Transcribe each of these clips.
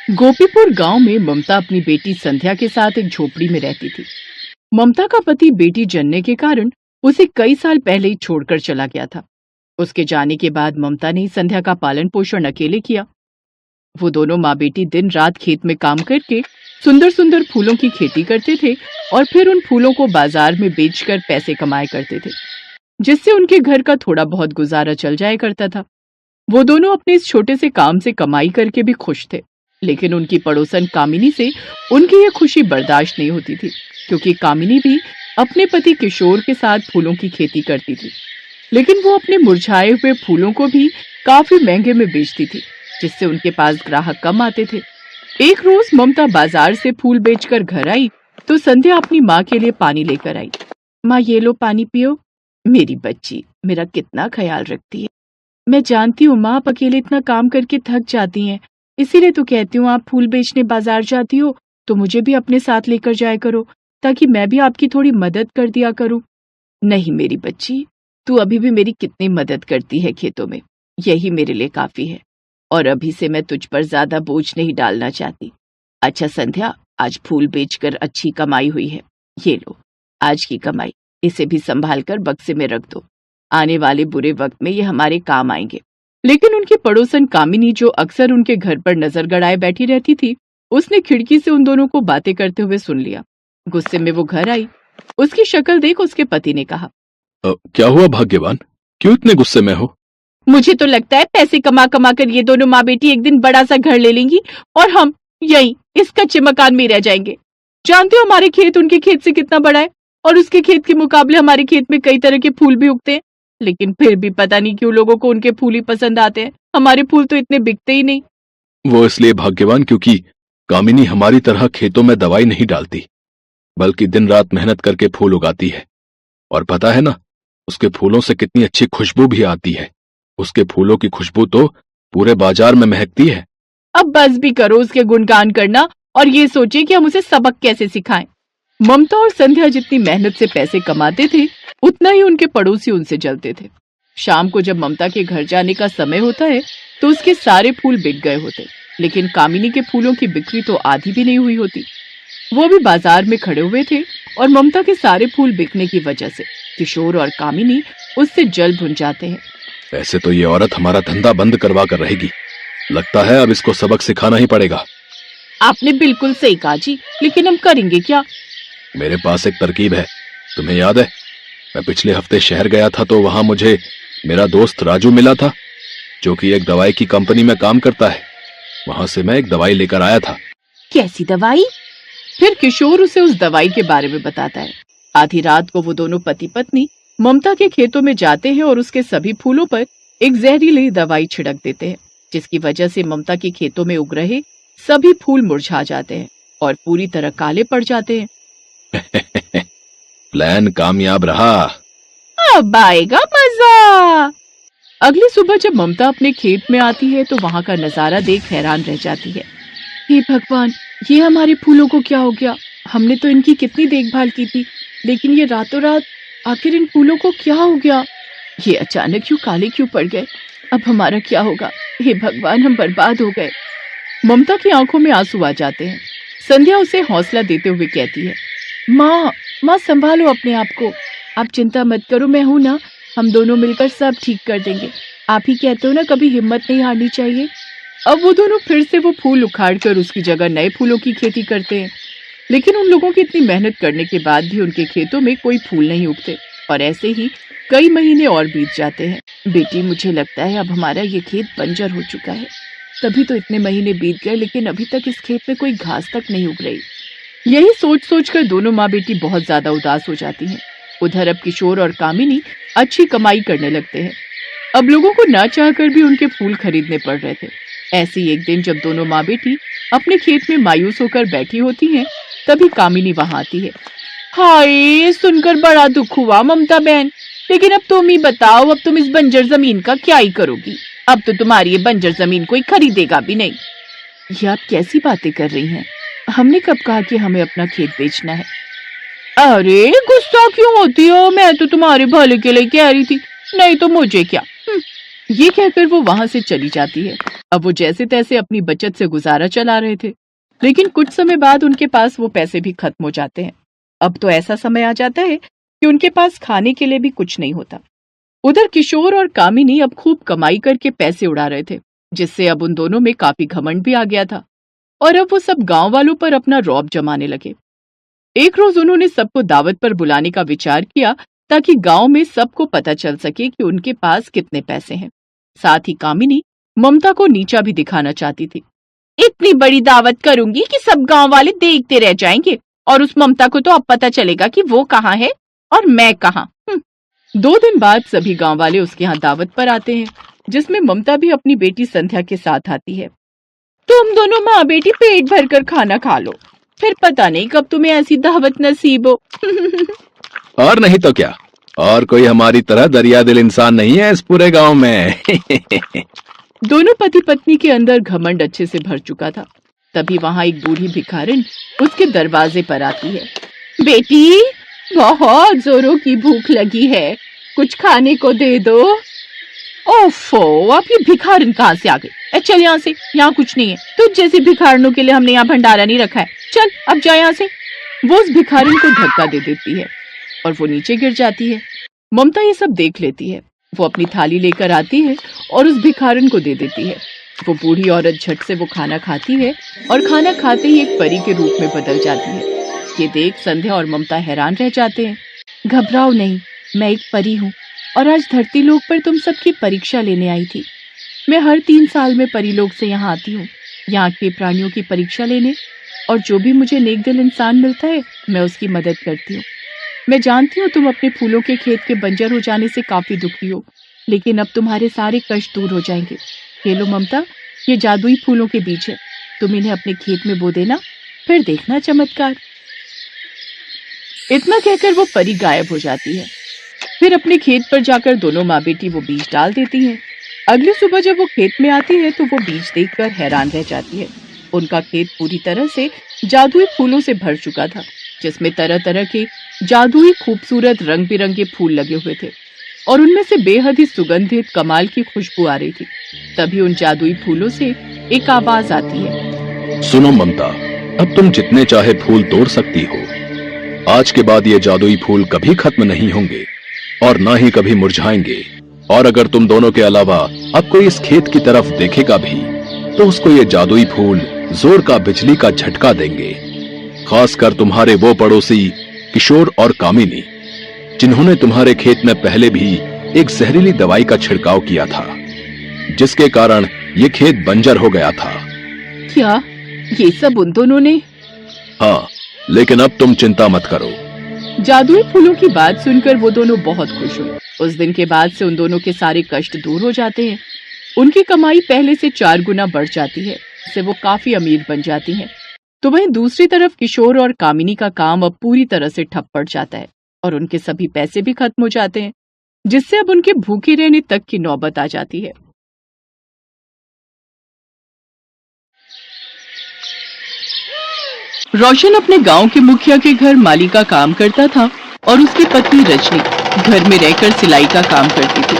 गोपीपुर गांव में ममता अपनी बेटी संध्या के साथ एक झोपड़ी में रहती थी। ममता का पति बेटी जनने के कारण उसे कई साल पहले ही छोड़कर चला गया था। उसके जाने के बाद ममता ने संध्या का पालन पोषण अकेले किया। वो दोनों माँ बेटी दिन रात खेत में काम करके सुंदर सुंदर फूलों की खेती करते थे और फिर उन फूलों को बाजार में बेचकर पैसे कमाया करते थे, जिससे उनके घर का थोड़ा बहुत गुजारा चल जाया करता था। वो दोनों अपने इस छोटे से काम से कमाई करके भी खुश थे, लेकिन उनकी पड़ोसन कामिनी से उनकी यह खुशी बर्दाश्त नहीं होती थी, क्योंकि कामिनी भी अपने पति किशोर के साथ फूलों की खेती करती थी, लेकिन वो अपने मुरझाए हुए फूलों को भी काफी महंगे में बेचती थी, जिससे उनके पास ग्राहक कम आते थे। एक रोज ममता बाजार से फूल बेचकर घर आई तो संध्या अपनी माँ के लिए पानी लेकर आई। माँ, ये लो पानी पियो। मेरी बच्ची मेरा कितना ख्याल रखती है। मैं जानती हूँ माँ, आप अकेले इतना काम करके थक जाती हैं, इसीलिए तो कहती हूँ आप फूल बेचने बाजार जाती हो तो मुझे भी अपने साथ लेकर जाया करो, ताकि मैं भी आपकी थोड़ी मदद कर दिया करूँ। नहीं मेरी बच्ची, तू अभी भी मेरी कितनी मदद करती है खेतों में, यही मेरे लिए काफी है, और अभी से मैं तुझ पर ज्यादा बोझ नहीं डालना चाहती। अच्छा संध्या, आज फूल बेचकर अच्छी कमाई हुई है, ये लो आज की कमाई, इसे भी संभाल कर बक्से में रख दो, आने वाले बुरे वक्त में ये हमारे काम आएंगे। लेकिन उनकी पड़ोसन कामिनी, जो अक्सर उनके घर पर नजर गड़ाए बैठी रहती थी, उसने खिड़की से उन दोनों को बातें करते हुए सुन लिया। गुस्से में वो घर आई। उसकी शक्ल देख उसके पति ने कहा, क्या हुआ भाग्यवान, क्यों इतने गुस्से में हो? मुझे तो लगता है पैसे कमा कमा कर ये दोनों माँ बेटी एक दिन बड़ा सा घर ले लेंगी और हम यहीं इस कच्चे मकान में रह जाएंगे। जानते हो हमारे खेत उनके खेत से कितना बड़ा है, और उसके खेत के मुकाबले हमारे खेत में कई तरह के फूल भी उगते हैं, लेकिन फिर भी पता नहीं क्यों लोगों को उनके फूल ही पसंद आते हैं। हमारे फूल तो इतने बिकते ही नहीं। वो इसलिए भाग्यवान क्योंकि कामिनी हमारी तरह खेतों में दवाई नहीं डालती, बल्कि दिन रात मेहनत करके फूल उगाती है। और पता है ना, उसके फूलों से कितनी अच्छी खुशबू भी आती है। उसके फूलों की खुशबू तो पूरे बाजार में महकती है। अब बस भी करो उसके गुणगान करना और ये सोचिए कि हम उसे सबक कैसे सिखाएं। ममता और संध्या जितनी मेहनत से पैसे कमाते थे, उतना ही उनके पड़ोसी उनसे जलते थे। शाम को जब ममता के घर जाने का समय होता है तो उसके सारे फूल बिक गए होते, लेकिन कामिनी के फूलों की बिक्री तो आधी भी नहीं हुई होती। वो भी बाजार में खड़े हुए थे और ममता के सारे फूल बिकने की वजह से किशोर और कामिनी उससे जल भुन जाते हैं। ऐसे तो ये औरत हमारा धंधा बंद करवा कर रहेगी। लगता है अब इसको सबक सिखाना ही पड़ेगा। आपने बिल्कुल सही कहा जी, लेकिन हम करेंगे क्या? मेरे पास एक तरकीब है। तुम्हें याद है, मैं पिछले हफ्ते शहर गया था तो वहां मुझे मेरा दोस्त राजू मिला था, जो कि एक दवाई की कंपनी में काम करता है। वहां से मैं एक दवाई लेकर आया था। कैसी दवाई? फिर किशोर उसे उस दवाई के बारे में बताता है। आधी रात को वो दोनों पति पत्नी ममता के खेतों में जाते हैं और उसके सभी फूलों पर एक जहरीली दवाई छिड़क देते हैं, जिसकी वजह से ममता के खेतों में उग रहे सभी फूल मुरझा जाते हैं और पूरी तरह काले पड़ जाते हैं। प्लान कामयाब रहा। अब आएगा मजा। अगली सुबह जब ममता अपने खेत में आती है तो वहाँ का नजारा देख हैरान रह जाती है। हे भगवान, ये हमारे फूलों को क्या हो गया? हमने तो इनकी कितनी देखभाल की थी, लेकिन ये रातों रात आखिर इन फूलों को क्या हो गया? ये अचानक क्यों काले क्यों पड़ गए? अब हमारा क्या होगा? हे भगवान, हम बर्बाद हो गए। ममता की आंखों में आंसू आ जाते हैं। संध्या उसे हौसला देते हुए कहती है, माँ संभालो अपने आप को, आप चिंता मत करो, मैं हूं ना, हम दोनों मिलकर सब ठीक कर देंगे। आप ही कहते हो ना, कभी हिम्मत नहीं हारनी चाहिए। अब वो दोनों फिर से वो फूल उखाड़ कर उसकी जगह नए फूलों की खेती करते हैं, लेकिन उन लोगों की इतनी मेहनत करने के बाद भी उनके खेतों में कोई फूल नहीं उगते, और ऐसे ही कई महीने और बीत जाते हैं। बेटी, मुझे लगता है अब हमारा ये खेत बंजर हो चुका है। तभी तो इतने महीने बीत गए, लेकिन अभी तक इस खेत में कोई घास तक नहीं उग रही। यही सोच सोच कर दोनों माँ बेटी बहुत ज्यादा उदास हो जाती हैं। उधर अब किशोर और कामिनी अच्छी कमाई करने लगते हैं। अब लोगों को ना चाहकर भी उनके फूल खरीदने पड़ रहे थे। ऐसे ही एक दिन जब दोनों माँ बेटी अपने खेत में मायूस होकर बैठी होती हैं, तभी कामिनी वहां आती है। हाय, सुनकर बड़ा दुख हुआ ममता बहन, लेकिन अब तुम ही बताओ, अब तुम इस बंजर जमीन का क्या ही करोगी? अब तो तुम्हारी ये बंजर जमीन कोई खरीदेगा भी नहीं। ये आप कैसी बातें कर रही हैं? हमने कब कहा कि हमें अपना खेत बेचना है? अरे गुस्सा क्यों होती हो? मैं तो तुम्हारे भले के लिए कह रही थी, नहीं तो मुझे क्या। ये कहकर वो वहां से चली जाती है। अब वो जैसे तैसे अपनी बचत से गुजारा चला रहे थे, लेकिन कुछ समय बाद उनके पास वो पैसे भी खत्म हो जाते हैं। अब तो ऐसा समय आ जाता है कि उनके पास खाने के लिए भी कुछ नहीं होता। उधर किशोर और कामिनी अब खूब कमाई करके पैसे उड़ा रहे थे, जिससे अब उन दोनों में काफी घमंड भी आ गया था और अब वो सब गांव वालों पर अपना रौब जमाने लगे। एक रोज उन्होंने सबको दावत पर बुलाने का विचार किया ताकि गांव में सबको पता चल सके कि उनके पास कितने पैसे हैं। साथ ही कामिनी ममता को नीचा भी दिखाना चाहती थी। इतनी बड़ी दावत करूंगी कि सब गांव वाले देखते रह जाएंगे और उस ममता को तो अब पता चलेगा कि वो कहाँ है और मैं कहाँ। 2 दिन बाद सभी गांव वाले उसके यहाँ दावत पर आते हैं, जिसमें ममता भी अपनी बेटी संध्या के साथ आती है। तुम दोनों माँ बेटी पेट भरकर खाना खा लो, फिर पता नहीं कब तुम्हें ऐसी दावत नसीब हो। और नहीं तो क्या, और कोई हमारी तरह दरिया दिल इंसान नहीं है इस पूरे गांव में। दोनों पति पत्नी के अंदर घमंड अच्छे से भर चुका था। तभी वहां एक बूढ़ी भिखारिन उसके दरवाजे पर आती है। बेटी, बहुत जोरों की भूख लगी है, कुछ खाने को दे दो। ओफो, अब ये भिखारिन कहाँ से आ गई? चल यहाँ से, यहाँ कुछ नहीं है। तुझ जैसी भिखारिनों के लिए हमने यहाँ भंडारा नहीं रखा है। चल अब जा यहाँ से। वो उस भिखारिन को धक्का दे देती है और वो नीचे गिर जाती है। ममता ये सब देख लेती है। वो अपनी थाली लेकर आती है और उस भिखारिन को दे देती है। वो बूढ़ी औरत झट से वो खाना खाती है और खाना खाते ही एक परी के रूप में बदल जाती है। ये देख संध्या और ममता हैरान रह जाते हैं। घबराओ नहीं, मैं एक परी हूँ और आज धरती लोक पर तुम सबकी परीक्षा लेने आई थी। मैं हर 3 साल में परीलोक से यहाँ आती हूँ, यहाँ के प्राणियों की परीक्षा लेने, और जो भी मुझे नेक दिल इंसान मिलता है मैं उसकी मदद करती हूँ। मैं जानती हूँ तुम अपने फूलों के खेत के बंजर हो जाने से काफी दुखी हो, लेकिन अब तुम्हारे सारे कष्ट दूर हो जाएंगे। ये लो ममता, ये जादुई फूलों के बीज है, तुम इन्हें अपने खेत में बो देना, फिर देखना चमत्कार। इतना कहकर वो परी गायब हो जाती है। फिर अपने खेत पर जाकर दोनों माँ बेटी वो बीज डाल देती हैं। अगली सुबह जब वो खेत में आती है तो वो बीज देखकर हैरान रह जाती है। उनका खेत पूरी तरह से जादुई फूलों से भर चुका था, जिसमें तरह तरह के जादुई खूबसूरत रंग बिरंगे फूल लगे हुए थे और उनमें से बेहद ही सुगंधित कमाल की खुशबू आ रही थी। तभी उन जादुई फूलों से एक आवाज आती है। सुनो ममता, अब तुम जितने चाहे फूल तोड़ सकती हो। आज के बाद ये जादुई फूल कभी खत्म नहीं होंगे और ना ही कभी मुरझाएंगे। और अगर तुम दोनों के अलावा अब कोई इस खेत की तरफ देखेगा भी तो उसको ये जादुई फूल जोर का बिजली का झटका देंगे। खासकर तुम्हारे वो पड़ोसी किशोर और कामिनी, जिन्होंने तुम्हारे खेत में पहले भी एक जहरीली दवाई का छिड़काव किया था, जिसके कारण ये खेत बंजर हो गया था। क्या ये सब उन दोनों ने? हाँ, लेकिन अब तुम चिंता मत करो। जादुई फूलों की बात सुनकर वो दोनों बहुत खुश हुए। उस दिन के बाद से उन दोनों के सारे कष्ट दूर हो जाते हैं। उनकी कमाई पहले से 4 गुना बढ़ जाती है, इससे वो काफी अमीर बन जाती हैं। तो वहीं दूसरी तरफ किशोर और कामिनी का काम अब पूरी तरह से ठप पड़ जाता है और उनके सभी पैसे भी खत्म हो जाते हैं, जिससे अब उनके भूखे रहने तक की नौबत आ जाती है। रोशन अपने गांव के मुखिया के घर माली का काम करता था और उसकी पत्नी रजनी घर में रहकर सिलाई का काम करती थी।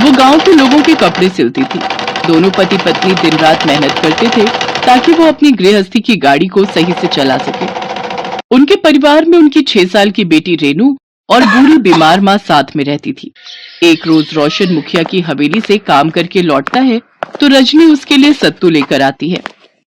वो गांव के लोगों के कपड़े सिलती थी। दोनों पति पत्नी दिन रात मेहनत करते थे ताकि वो अपनी गृहस्थी की गाड़ी को सही से चला सके। उनके परिवार में उनकी 6 साल की बेटी रेनू और बूढ़ी बीमार माँ साथ में रहती थी। एक रोज रोशन मुखिया की हवेली से काम करके लौटता है तो रजनी उसके लिए सत्तू लेकर आती है।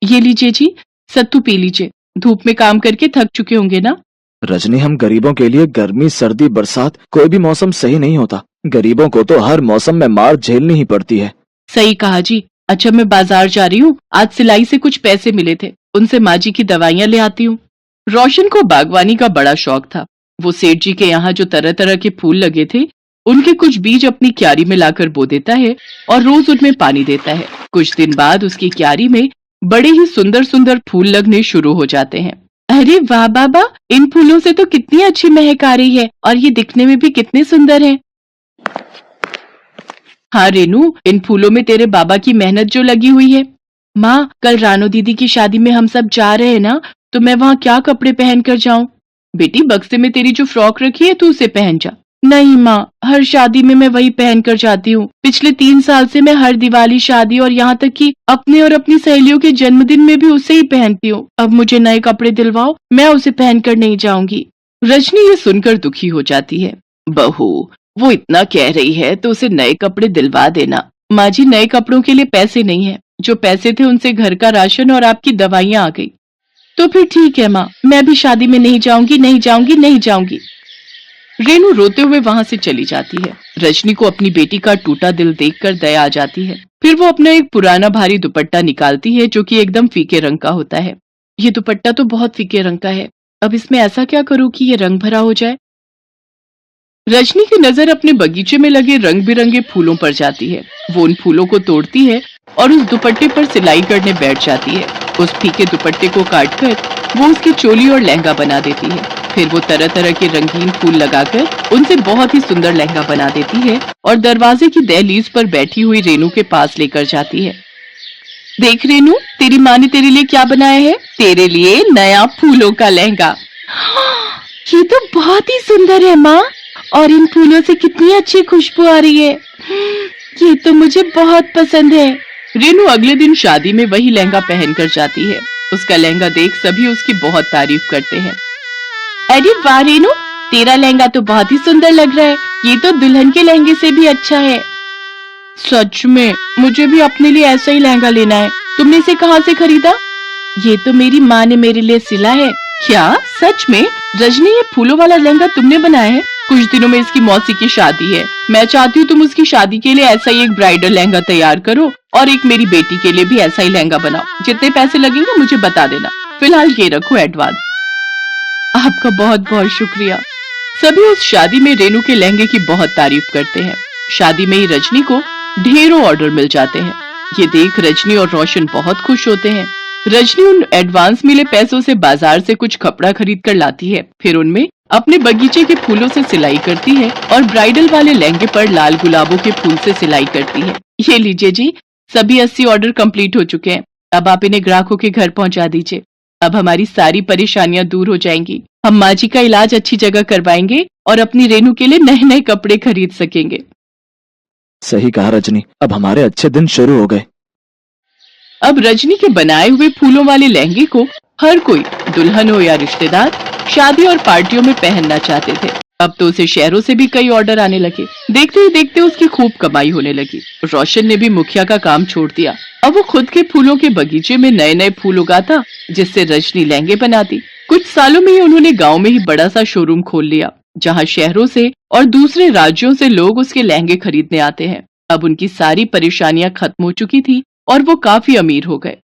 ये लीजिए जी, सत्तू पी लीजिए, धूप में काम करके थक चुके होंगे ना। रजनी, हम गरीबों के लिए गर्मी सर्दी बरसात कोई भी मौसम सही नहीं होता। गरीबों को तो हर मौसम में मार झेलनी ही पड़ती है। सही कहा जी। अच्छा, मैं बाजार जा रही हूँ, आज सिलाई से कुछ पैसे मिले थे, उनसे माँ जी की दवाइयाँ ले आती हूँ। रोशन को बागवानी का बड़ा शौक था। वो सेठ जी के यहाँ जो तरह तरह के फूल लगे थे उनके कुछ बीज अपनी क्यारी में लाकर बो देता है और रोज उनमें पानी देता है। कुछ दिन बाद उसकी क्यारी में बड़े ही सुंदर सुंदर फूल लगने शुरू हो जाते हैं। अरे वाह बाबा, इन फूलों से तो कितनी अच्छी महक आ रही है और ये दिखने में भी कितने सुंदर हैं। हाँ रेनू, इन फूलों में तेरे बाबा की मेहनत जो लगी हुई है। माँ, कल रानो दीदी की शादी में हम सब जा रहे हैं ना, तो मैं वहाँ क्या कपड़े पहन कर जाऊँ? बेटी, बक्से में तेरी जो फ्रॉक रखी है तू उसे पहन जा। नहीं माँ, हर शादी में मैं वही पहन कर जाती हूँ। पिछले 3 साल से मैं हर दिवाली, शादी और यहाँ तक कि अपने और अपनी सहेलियों के जन्मदिन में भी उसे ही पहनती हूँ। अब मुझे नए कपड़े दिलवाओ, मैं उसे पहन कर नहीं जाऊंगी। रजनी ये सुनकर दुखी हो जाती है। बहू, वो इतना कह रही है तो उसे नए कपड़े दिलवा देना। माँ जी, नए कपड़ों के लिए पैसे नहीं है। जो पैसे थे उनसे घर का राशन और आपकी दवाइयाँ आ गई। तो फिर ठीक है माँ, मैं भी शादी में नहीं जाऊंगी, नहीं जाऊंगी, नहीं जाऊंगी। रेनू रोते हुए वहां से चली जाती है। रजनी को अपनी बेटी का टूटा दिल देखकर दया आ जाती है। फिर वो अपना एक पुराना भारी दुपट्टा निकालती है जो कि एकदम फीके रंग का होता है। ये दुपट्टा तो बहुत फीके रंग का है, अब इसमें ऐसा क्या करूं कि ये रंग भरा हो जाए। रजनी की नजर अपने बगीचे में लगे रंग बिरंगे फूलों पर जाती है। वो उन फूलों को तोड़ती है और उस दुपट्टे पर सिलाई करने बैठ जाती है। उस फीके दुपट्टे को काटकर वो उसकी चोली और लहंगा बना देती है। फिर वो तरह तरह के रंगीन फूल लगाकर उनसे बहुत ही सुंदर लहंगा बना देती है और दरवाजे की दहलीज पर बैठी हुई रेनू के पास लेकर जाती है। देख रेनू, तेरी माँ ने तेरे लिए क्या बनाया है? तेरे लिए नया फूलों का लहंगा। ये तो बहुत ही सुंदर है माँ, और इन फूलों से कितनी अच्छी खुशबू आ रही है। ये तो मुझे बहुत पसंद है। रेनू अगले दिन शादी में वही लहंगा पहनकर जाती है। उसका लहंगा देख सभी उसकी बहुत तारीफ करते हैं। अरे वाह रेनू, तेरा लहंगा तो बहुत ही सुंदर लग रहा है। ये तो दुल्हन के लहंगे से भी अच्छा है। सच में, मुझे भी अपने लिए ऐसा ही लहंगा लेना है। तुमने इसे कहाँ से खरीदा? ये तो मेरी माँ ने मेरे लिए सिला है। क्या सच में? रजनी, ये फूलों वाला लहंगा तुमने बनाया है? कुछ दिनों में इसकी मौसी की शादी है। मैं चाहती हूँ तुम उसकी शादी के लिए ऐसा ही एक ब्राइडल लहंगा तैयार करो और एक मेरी बेटी के लिए भी ऐसा ही लहंगा बनाओ। जितने पैसे लगेंगे मुझे बता देना। फिलहाल ये रखो एडवांस। आपका बहुत बहुत शुक्रिया। सभी उस शादी में रेनू के लहंगे की बहुत तारीफ करते हैं। शादी में ही रजनी को ढेरों ऑर्डर मिल जाते हैं। ये देख रजनी और रोशन बहुत खुश होते हैं। रजनी उन एडवांस मिले पैसों से बाजार से कुछ कपड़ा खरीद कर लाती है। फिर उनमें अपने बगीचे के फूलों से सिलाई करती है और ब्राइडल वाले लहंगे पर लाल गुलाबों के फूल से सिलाई करती है। ये लीजिए जी, सभी 80 ऑर्डर कंप्लीट हो चुके हैं। अब आप इन्हें ग्राहकों के घर पहुंचा दीजिए। अब हमारी सारी परेशानियां दूर हो जाएंगी। हम माँ जी का इलाज अच्छी जगह करवाएंगे और अपनी रेनू के लिए नए नए कपड़े खरीद सकेंगे। सही कहा रजनी, अब हमारे अच्छे दिन शुरू हो गए। अब रजनी के बनाए हुए फूलों वाले लहंगे को हर कोई, दुल्हन हो या रिश्तेदार, शादी और पार्टियों में पहनना चाहते थे। अब तो उसे शहरों से भी कई ऑर्डर आने लगे। देखते ही देखते उसकी खूब कमाई होने लगी। रोशन ने भी मुखिया का काम छोड़ दिया। अब वो खुद के फूलों के बगीचे में नए नए फूल उगाता, जिससे रजनी लहंगे बनाती। कुछ सालों में ही उन्होंने गांव में ही बड़ा सा शोरूम खोल लिया, जहां शहरों से और दूसरे राज्यों से लोग उसके लहंगे खरीदने आते हैं। अब उनकी सारी परेशानियां खत्म हो चुकी थी और वो काफी अमीर हो गए।